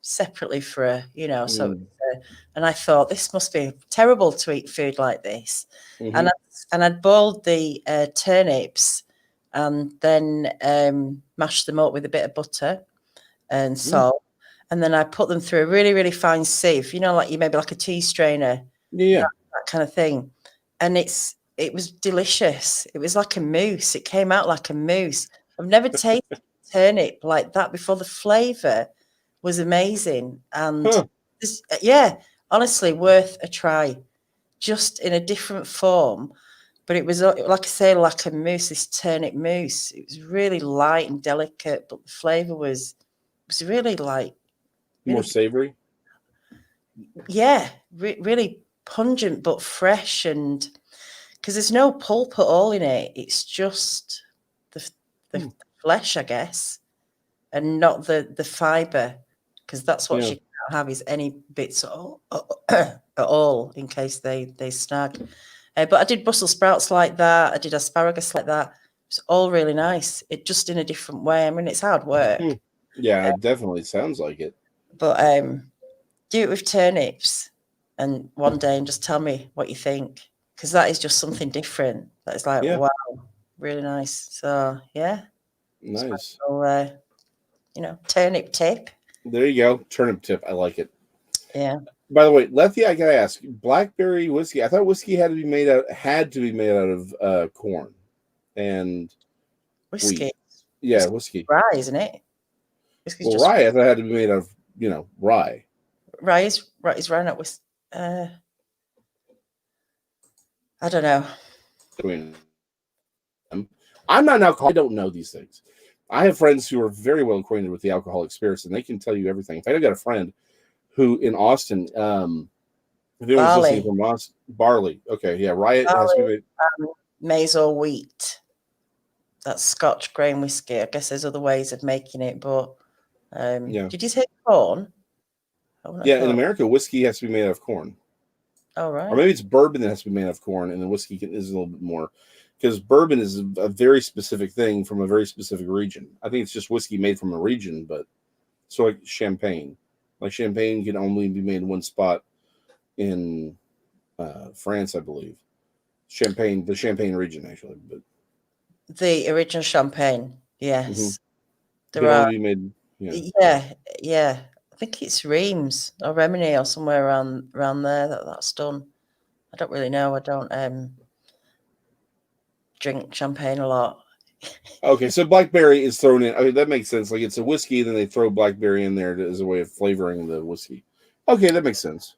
separately for her, you know. So, Mm. and I thought this must be terrible to eat food like this. Mhm. And I'd boiled the turnips and then mashed them up with a bit of butter and salt. And then I put them through a really, really fine sieve, you know, like you maybe like a tea strainer, Yeah. that kind of thing. And it was delicious. It was like a mousse. It came out like a mousse. I've never tasted turnip like that before. The flavour was amazing. And Huh. this, yeah, honestly, worth a try. Just in a different form. But it was, like I say, like a mousse, this turnip mousse. It was really light and delicate, but the flavour was really like, More really, savory. yeah, really pungent but fresh, and because there's no pulp at all in it, it's just the flesh, I guess, and not the fibre, because that's what Yeah. you can't have is any bits at all in case they snag. But I did Brussels sprouts like that. I did asparagus like that. It's all really nice. It just in a different way. I mean, it's hard work, Yeah, it definitely sounds like it. but do it with turnips and one day and just tell me what you think, because that is just something different. That is like, Yeah. wow, really nice. So yeah, Nice. so, you know, turnip tip. There you go. Turnip tip. I like it. Yeah, By the way, Lefty, I gotta ask, blackberry whiskey. I thought whiskey had to be made out of corn and whiskey. wheat. Yeah, whiskey. Rye, isn't it? Whiskey's Well, just rye, I thought it had to be made out of rye. rye. Is rye not whiskey? I don't know. I mean, I'm not an alcoholic. I don't know these things. I have friends who are very well acquainted with the alcoholic spirits, and they can tell you everything. In fact, I got a friend who in Austin, if anyone's listening from Austin, barley. Okay, yeah, rye has to be made. Maize or wheat. That's Scotch grain whiskey. I guess there's other ways of making it, but Yeah. did you say corn? Yeah, in America, whiskey has to be made out of corn. Oh, right. Or maybe it's bourbon that has to be made out of corn, and the whiskey is a little bit more. Because bourbon is a very specific thing from a very specific region. I think it's just whiskey made from a region, but so like champagne. Like champagne can only be made in one spot in France, I believe. The Champagne region, actually. But The original champagne, yes. can only be made. Yeah. I think it's Reims or Remini or somewhere around there that's done. I don't really know. I don't drink champagne a lot. Okay, so blackberry is thrown in. I mean, that makes sense. Like it's a whiskey, then they throw blackberry in there as a way of flavoring the whiskey. Okay, that makes sense.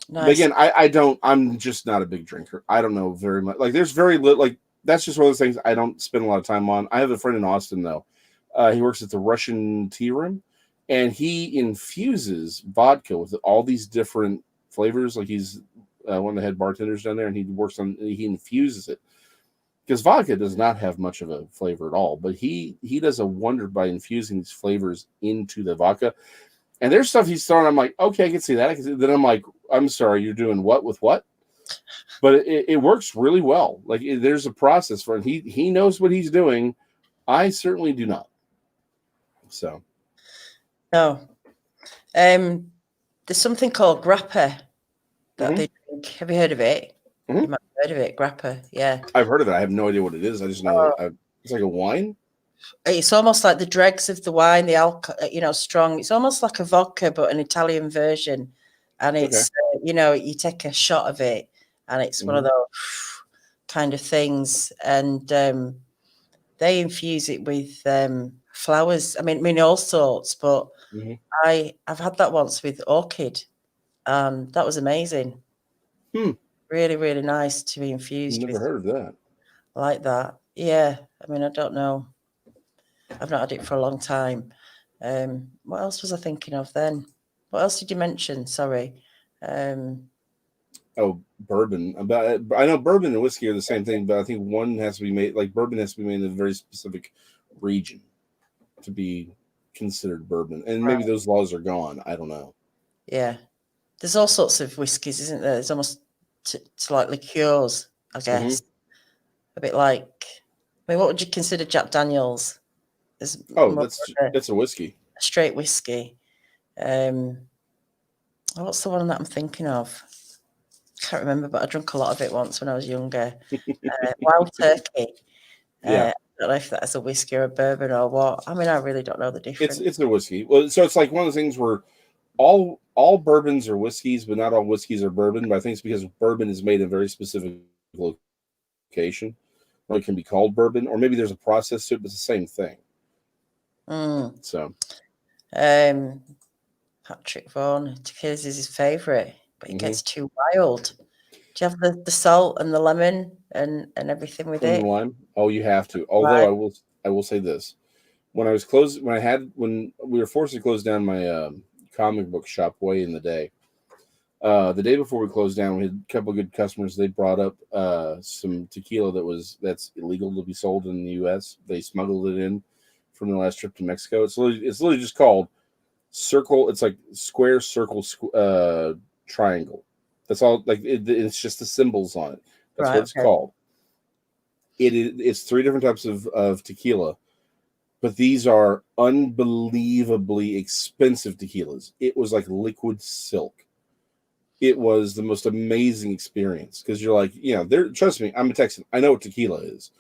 Nice. But again, I don't. I'm just not a big drinker. I don't know very much. Like there's very little. Like that's just one of those things I don't spend a lot of time on. I have a friend in Austin though. He works at the Russian tea room, and he infuses vodka with all these different flavors. Like he's one of the head bartenders down there, and he infuses it. Because vodka does not have much of a flavor at all, but he does a wonder by infusing these flavors into the vodka. And there's stuff he's throwing. I'm like, okay, I can see that. Then I'm like, I'm sorry, you're doing what with what? But it works really well. Like there's a process for it. He knows what he's doing. I certainly do not. So no, there's something called grappa that they drink. Have you heard of it? Mm-hmm. You might have heard of it, grappa. Yeah, I've heard of it. I have no idea what it is. I just know it's like a wine. It's almost like the dregs of the wine, the alcohol, strong. It's almost like a vodka, but an Italian version. And it's, you take a shot of it, and it's one of those kind of things. And they infuse it with flowers. I mean, all sorts. But I've had that once with orchid, and that was amazing. Really, really nice to be infused. Never heard of that. Like that. Yeah. I mean, I don't know. I've not had it for a long time. What else was I thinking of then? What else did you mention? Sorry. Bourbon. I know bourbon and whiskey are the same thing, but I think one has to be made, like bourbon has to be made in a very specific region to be considered bourbon. And maybe those laws are gone. I don't know. Yeah. There's all sorts of whiskies, isn't there? There's almost to like liqueurs, I guess. A bit like, I mean, what would you consider Jack Daniels? That's a whiskey. straight whiskey. What's the one that I'm thinking of? Can't remember, but I drank a lot of it once when I was younger. Wild Turkey. Yeah. I don't know if that's a whiskey or a bourbon or what. I mean, I really don't know the difference. It's a whiskey. Well, so it's like one of the things where all bourbons are whiskeys, but not all whiskeys are bourbon. But I think it's because bourbon is made in a very specific location, or it can be called bourbon, or maybe there's a process to it, but it's the same thing. So, Patrick Vaughan, tequila's is his favourite, but it gets too wild. Do you have the salt and the lemon and everything with it? lime. Oh, you have to. Although I will say this: when we were forced to close down my comic book shop way in the day. The day before we closed down, we had a couple of good customers. They brought up some tequila that's illegal to be sold in the U.S. They smuggled it in from the last trip to Mexico. It's literally just called circle. It's like square, circle, triangle. That's all. Like it's just the symbols on it. That's what it's called. It's 3 different types of tequila, but these are unbelievably expensive tequilas. It was like liquid silk. It was the most amazing experience because you're like, trust me, I'm a Texan. I know what tequila is.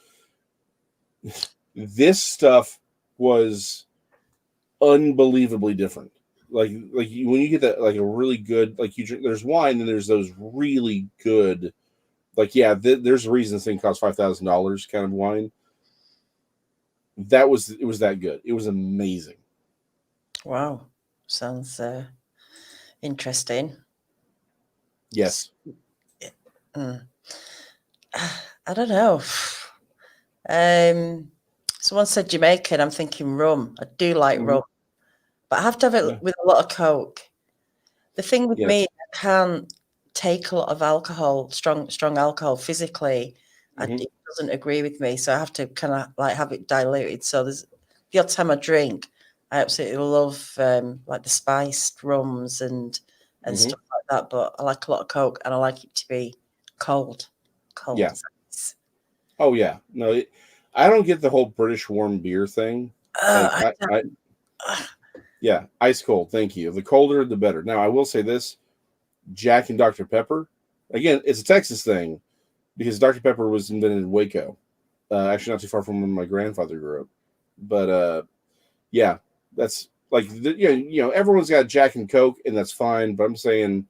This stuff was unbelievably different. Like when you get that, like a really good, like you drink, there's wine and there's those really good, like, there's a reason this thing costs $5,000 kind of wine. It was that good. It was amazing. Wow. Sounds interesting. Yes. I don't know. Someone said Jamaican. I'm thinking rum. I do like rum, but I have to have it with a lot of Coke. The thing with me, I can't take a lot of alcohol, strong alcohol physically. It doesn't agree with me, so I have to kind of like have it diluted. So the odd time I drink, I absolutely love like the spiced rums and stuff like that. But I like a lot of Coke, and I like it to be cold. Yeah. Oh yeah. No, I don't get the whole British warm beer thing. Yeah, ice cold. Thank you. The colder, the better. Now, I will say this: Jack and Dr. Pepper. Again, it's a Texas thing because Dr. Pepper was invented in Waco, actually not too far from where my grandfather grew up. But that's like everyone's got Jack and Coke, and that's fine. But I'm saying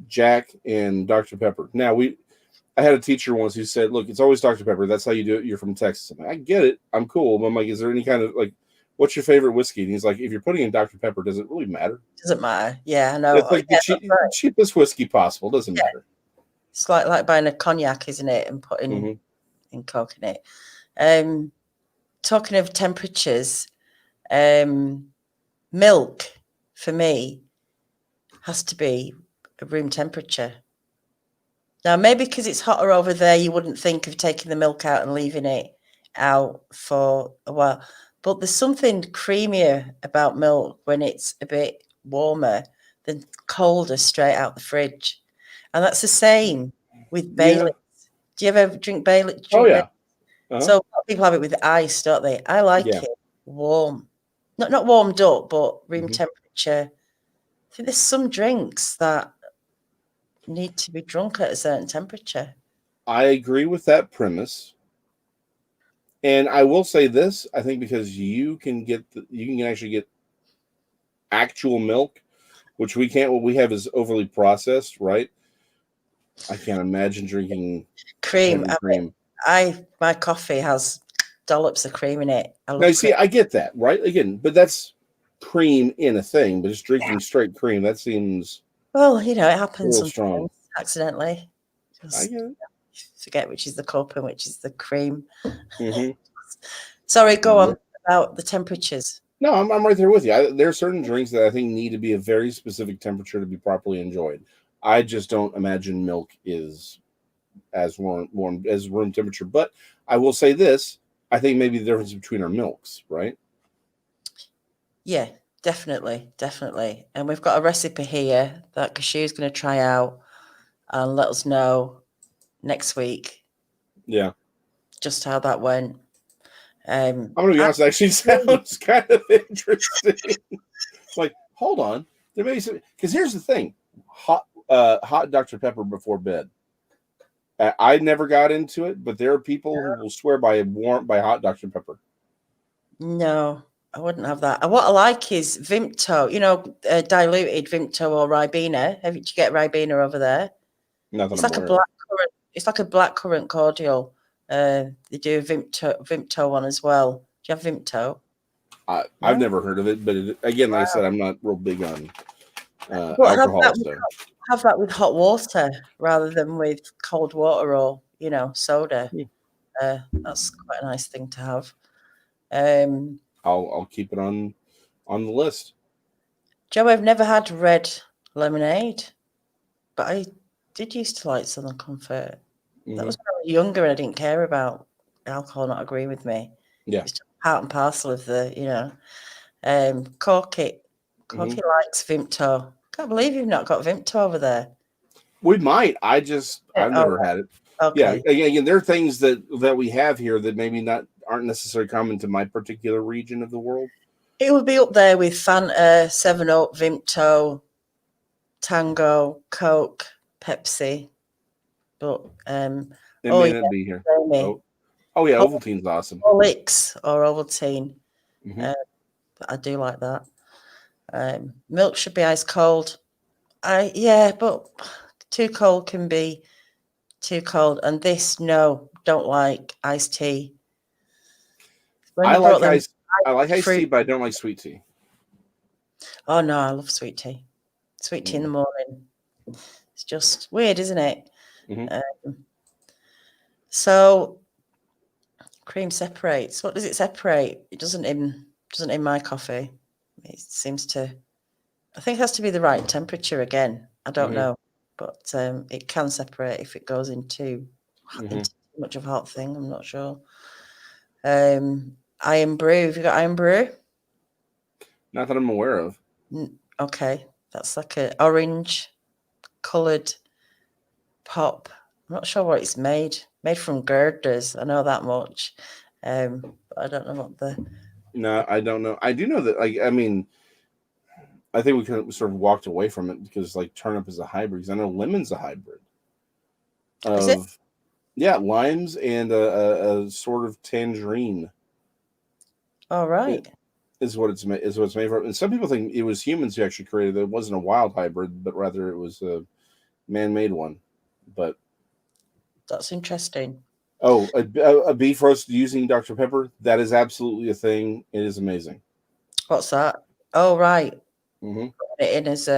Jack and Dr. Pepper. Now I had a teacher once who said, "Look, it's always Dr. Pepper. That's how you do it. You're from Texas." I'm like, I get it. I'm cool. But I'm like, is there any kind of like, what's your favorite whiskey? And he's like, if you're putting in Dr. Pepper, does it really matter? Doesn't matter. Yeah, I know. It's like the cheapest whiskey possible. Doesn't matter. It's like buying a cognac, isn't it? And putting in Coke in it. Talking of temperatures, milk for me has to be a room temperature. Now, maybe because it's hotter over there, you wouldn't think of taking the milk out and leaving it out for a while. But there's something creamier about milk when it's a bit warmer than colder straight out the fridge. And that's the same with Bailey's. Do you ever drink Bailey's? Oh, yeah. So a lot of people have it with ice, don't they? I like it warm. Not warmed up, but room temperature. I think there's some drinks that need to be drunk at a certain temperature. I agree with that premise. And I will say this, I think because you can actually get actual milk, which we can't. What we have is overly processed, right? I can't imagine drinking cream. cream. My coffee has dollops of cream in it. Now, you see, I get that, right? Again, but that's cream in a thing, but just drinking straight cream, that seems... Well, it happens sometimes strong. Accidentally. I get it. Forget which is the cup and which is the cream. Sorry, go on about the temperatures. No, I'm right there with you. There are certain drinks that I think need to be a very specific temperature to be properly enjoyed. I just don't imagine milk is as warm as room temperature. But I will say this, I think maybe the difference between our milks, right? Yeah, definitely. And we've got a recipe here that Kashir's going to try out and let us know next week. Yeah. Just how that went. I'm gonna be honest. It actually sounds kind of interesting. Like, hold on, there may be some, because here's the thing: hot Dr Pepper before bed. I never got into it, but there are people who will swear by hot Dr Pepper. No, I wouldn't have that. What I like is Vimto. Diluted Vimto or Ribena. Did you get Ribena over there? Nothing. It's like a black currant. It's like a black currant cordial. They do a Vimto one as well. Do you have Vimto? I've never heard of it, but again, like I said, I'm not real big on alcohol. Have that with hot water rather than with cold water or soda. That's quite a nice thing to have. I'll keep it on the list. Joe, I've never had red lemonade, but I did used to like Southern Comfort. Mm-hmm. That was when I was younger and I didn't care about alcohol not agreeing with me. Yeah. It's part and parcel of the, Corky. Corky likes Vimto. Can't believe you've not got Vimto over there. We might. I've never had it. Okay. Yeah. Again, there are things that we have here that maybe aren't necessarily common to my particular region of the world. It would be up there with Fanta, 7-Up, Vimto, Tango, Coke, Pepsi. But it may not be here. Oh yeah, Ovaltine's awesome. Horlicks or Ovaltine. But I do like that. Milk should be ice cold. But too cold can be too cold. And this, no, don't like iced tea. I like iced tea, but I don't like sweet tea. Oh no, I love sweet tea. Sweet tea in the morning. It's just weird, isn't it? So cream separates. What does it separate? It doesn't in my coffee. It seems to. I think it has to be the right temperature again. I don't know, but it can separate if it goes into too much of a hot thing. I'm not sure. Iron brew. Have you got iron brew? Not that I'm aware of. Okay, that's like an orange coloured pop. I'm not sure what it's made. Made from girders. I know that much. But I don't know what the. No, I don't know. I do know that. I think we kind of sort of walked away from it because turnip is a hybrid. Because I know lemon's a hybrid. Is it? Yeah, limes and a sort of tangerine. All right. Is what it's made from. And some people think it was humans who actually created it. It wasn't a wild hybrid, but rather it was a man-made one. But that's interesting. Oh, a beef roast using Dr. Pepper? That is absolutely a thing. It is amazing. What's that? Oh, right. Mm-hmm. Put it in as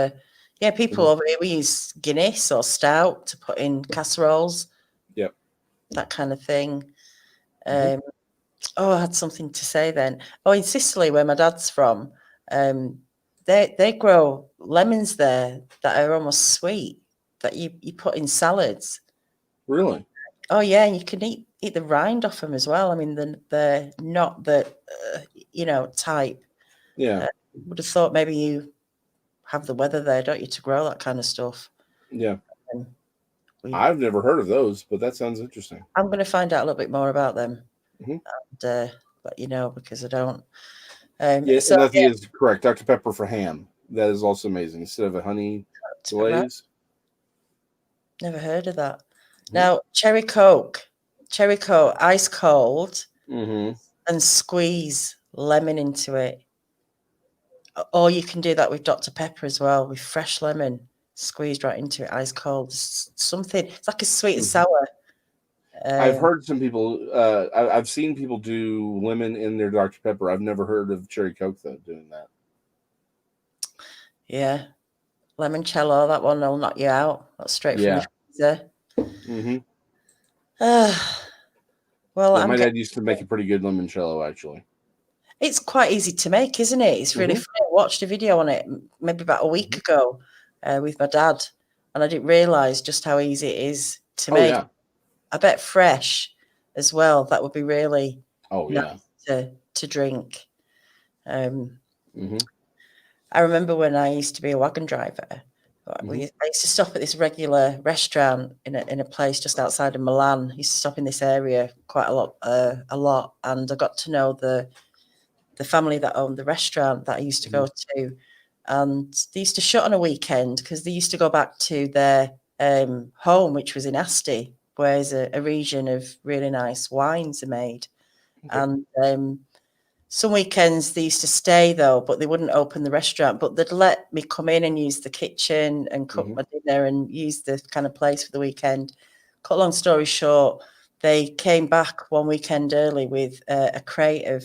people over here, we use Guinness or stout to put in casseroles. Yep. That kind of thing. I had something to say then. Oh, in Sicily, where my dad's from, they grow lemons there that are almost sweet that you put in salads. Really? Oh yeah, and you can eat the rind off them as well. I mean, they're not the type. Yeah. Would have thought maybe you have the weather there, don't you, to grow that kind of stuff. Yeah. I've never heard of those, but that sounds interesting. I'm going to find out a little bit more about them and let you know because I don't. Yes, so, nothing is correct. Dr. Pepper for ham. That is also amazing. Instead of a honey glaze. Never heard of that. Now, cherry coke, ice cold, and squeeze lemon into it. Or you can do that with Dr. Pepper as well, with fresh lemon squeezed right into it, ice cold. It's like a sweet and sour. I've heard some people, I've seen people do lemon in their Dr. Pepper. I've never heard of cherry coke, though, doing that. Yeah. Limoncello, that one will knock you out. That's straight from the freezer. Well, my dad used to make a pretty good limoncello, actually. It's quite easy to make, isn't it? It's really funny. I watched a video on it maybe about a week ago with my dad, and I didn't realize just how easy it is to make. Yeah. I bet fresh as well. That would be really nice to drink. I remember when I used to be a wagon driver, I used to stop at this regular restaurant in a place just outside of Milan. I used to stop in this area quite a lot, and I got to know the family that owned the restaurant that I used to go to, and they used to shut on a weekend because they used to go back to their home, which was in Asti, where a region of really nice wines are made, and some weekends they used to stay though, but they wouldn't open the restaurant, but they'd let me come in and use the kitchen and cook my dinner and use the kind of place for the weekend. Cut a long story short, they came back one weekend early with a crate of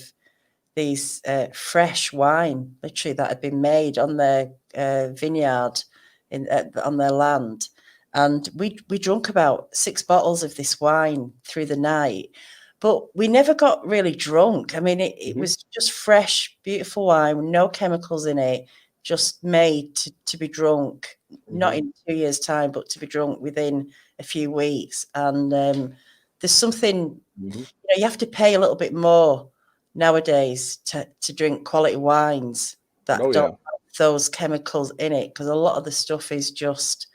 these fresh wine, literally that had been made on their vineyard on their land. And we drank about 6 bottles of this wine through the night. But we never got really drunk. I mean, it was just fresh, beautiful wine with no chemicals in it, just made to be drunk, not in 2 years' time, but to be drunk within a few weeks. And there's something, you have to pay a little bit more nowadays to drink quality wines that don't have those chemicals in it, because a lot of the stuff is just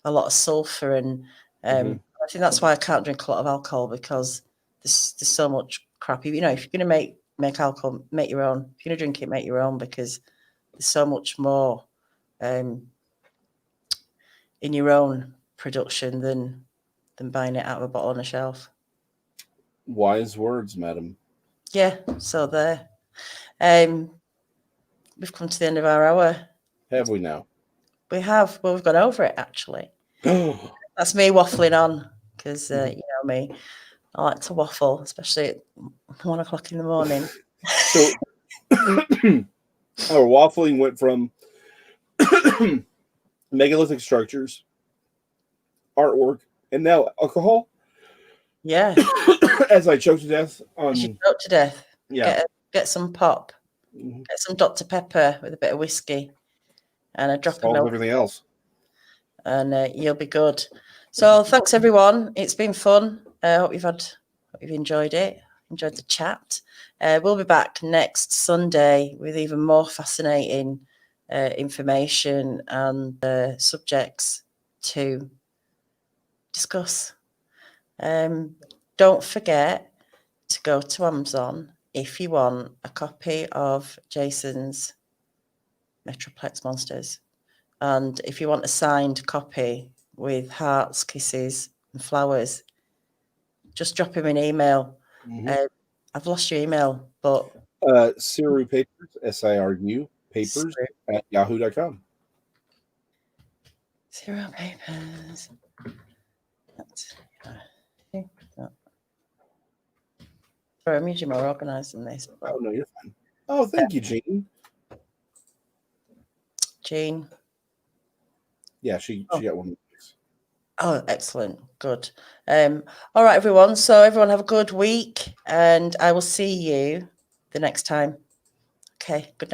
a lot of sulfur. And I think that's why I can't drink a lot of alcohol, because there's so much crap. If you're going to make alcohol, make your own. If you're going to drink it, make your own, because there's so much more in your own production than buying it out of a bottle on a shelf. Wise words, madam. Yeah, so there. We've come to the end of our hour. Have we now? We have. Well, we've gone over it, actually. That's me waffling on, because you know me. I like to waffle, especially at 1 o'clock in the morning. So our waffling went from megalithic structures, artwork, and now alcohol. Yeah. As I choked to death on. You choked to death. Yeah. Get some pop. Get some Dr. Pepper with a bit of whiskey and a drop of milk. Everything else. And you'll be good. So thanks, everyone. It's been fun. I hope you've enjoyed it. Enjoyed the chat. We'll be back next Sunday with even more fascinating information and subjects to discuss. Don't forget to go to Amazon if you want a copy of Jason's Metroplex Monsters. And if you want a signed copy with hearts, kisses, and flowers, just drop him an email. I've lost your email, but Siru Papers, SIRU Papers at yahoo.com. Siru Papers. Sorry, I'm usually more organised than this. Oh, no, you're fine. Oh, thank you, Jean. Jean. Yeah, she got one. Oh, excellent. Good. All right, everyone. So everyone have a good week, and I will see you the next time. Okay, good night.